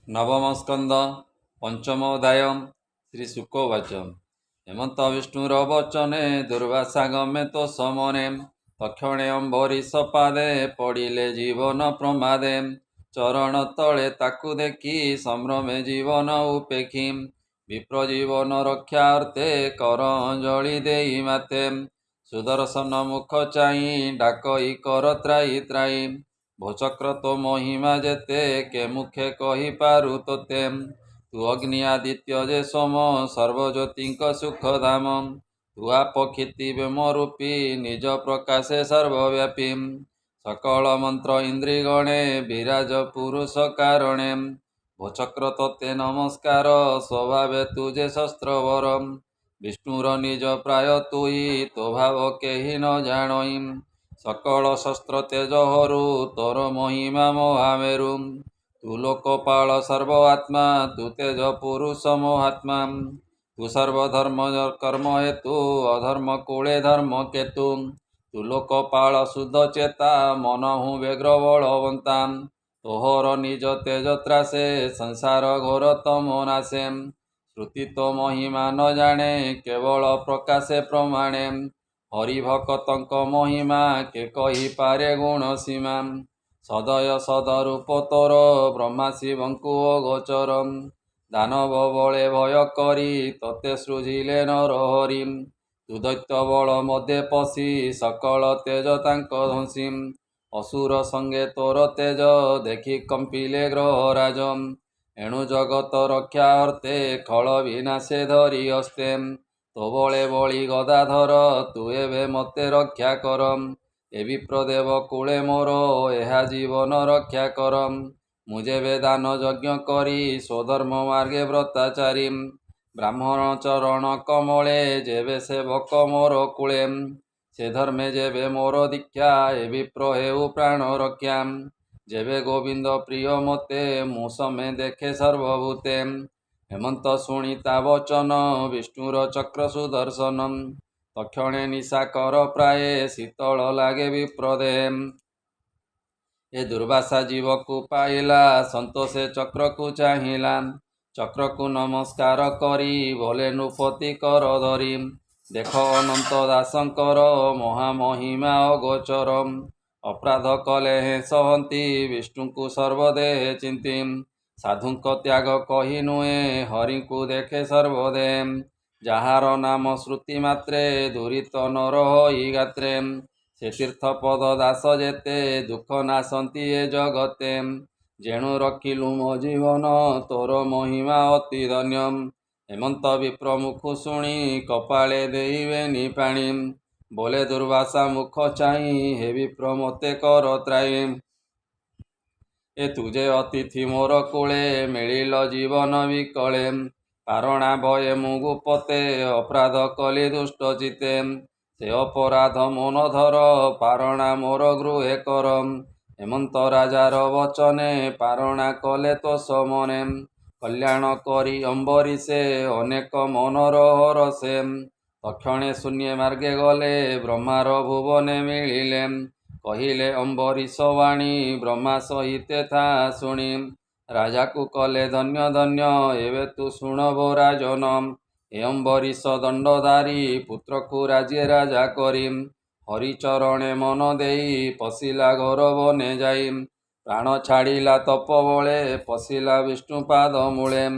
नवम स्कंद पंचमोऽध्याय श्रीशुकोवाच हेमंत विष्णुरवचने दुर्वासा गमे तो समने तक्षणे अम्बरीश पादे पड़िले जीवन प्रमादे चरण तले ताकु देखी संभ्रमे जीवन उपेक्षी विप्र जीवन रक्षार्थे कर अंजलि देई माते सुदर्शन मुख चाई डाकई कर त्राई त्राई भोचक्र तो महिमा जेते के मुखे कही पारु तोते तु अग्नि आदित्य जे सोम सर्वज्योतिंक सुखधाम तु आप क्षिति व्योमरूपी निज प्रकाशे सर्वव्यापी सकल मंत्र इंद्रिगणे विराज पुरुष कारणे भोचक्र तोते नमस्कार स्वभावे तुजे शस्त्रवर विष्णुर निज प्राय तुई तो भाव केहि न जानई सकल शस्त्र तेज हरु तोर महिमा महामेरु तु लोकपाल सर्व आत्मा तु तेज पुरुष महात्मा तु सर्वधर्म कर्म हेतु अधर्म कूले धर्म केतु तु लोकपाल शुद्ध चेता मनहु व्यग्र बलवंता तोहर निज तेज त्रासे संसार घोर तम नाशे श्रुति तो महिमा न जाने केवल प्रकाशे प्रमाणे हरिभक्तंक महिमा के कही पारे गुण सीमा सदय सदरूप तोर ब्रह्मा शिवंकु गोचर दानव बले भय करी तते सृजिले नर हरि तु दैत्य बल मध्य पशि सकल तेज तांक ध्वंसी असुर संगे तोर तेज देखि कंपिले ग्रहराज एणु जगत रक्षा अर्थे खल विनाशे धरी हस्ते तो बले बली गदाधर तु एबे मते रक्षा कर ए विप्रदेव कूले मोर एहा जीवन रक्षा कर मु जेबे दान यज्ञ करी स्वधर्म मार्गे व्रताचारी ब्राह्मण चरण कमले जेबे सेवक मोर कूले से धर्मे जेबे मोर दीक्षा ए विप्र हेउ प्राण रक्षा जेबे गोविंद प्रिय मते मु समे देखे सर्वभूते हेमंत शुणिता वचन विष्णुर चक्र सुदर्शन तक्षणे निशाकर प्राय शीतल लागे विप्रदे ए दुर्वासा जीव को पाइला संतोषे चक्र को चाहिला चक्र को नमस्कार करी बोले नृपति कर धरी देख अनंत दासंकर महामहिमा अगोचर अपराध कले हे सहंती विष्णु को सर्वदेह चिंती साधुंक त्याग कही नुए हरि को देखे सर्वदे जार नाम श्रुति मात्रे दुरीत नर होई गात्रे से तीर्थ पद दास जेते दुख नासंती ए जगते जेणु रखिलु मो जीवन तोर महिमा अति धन्यम हेमंत विप्र मुख शुणी कपाले देइबे नि पाणी बोले दुर्वासा मुख चाही हे विप्र मते कर त्राई ए तुझे अतिथि मोर कूले मिलिल जीवन विकले कारणा भये मुगुपते अपराध कली दुष्ट चिते से अपराध मन धर पारणा मोर गृहे कर हेमंत राजार वचने पारणा कले तो समने कल्याण करी अम्बरीशे अनेक मनर हरसे तक्षणे शून्य मार्गे गले ब्रह्मार भुवने मिलिले कहिले अम्बरीश वाणी ब्रह्मा सहिते था शुणी राजा को कले धन्य धन्य एवे तु शुणव राजन ए अम्बरीश दंडधारी पुत्र को राज्य राजा करी हरिचरणे मन देई पशिला घर बने जाई प्राण छाड़िला तप बले पशिला विष्णुपाद मूले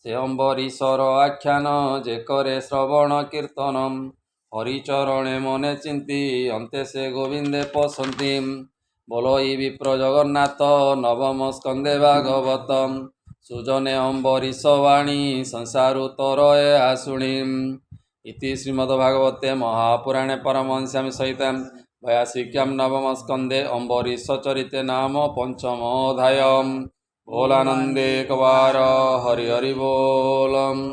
से अम्बरीशर आख्यान जे करे श्रवण कीर्तनम हरिचरणे मने चिंती अंते से गोविंदे पसंती बोलो ई विप्र जगन्नाथ नवम स्कंदे भागवत सुजने अम्बरीश वाणी संसारु तोरए आशुणी इति श्रीमद्भागवते महापुराणे परमहंस्यां सहितां वयासिक्यां नवम स्कंदे अम्बरीश चरिते नाम पंचमोऽध्यायः बोलानंदे एकवार हरि हरि बोलम्।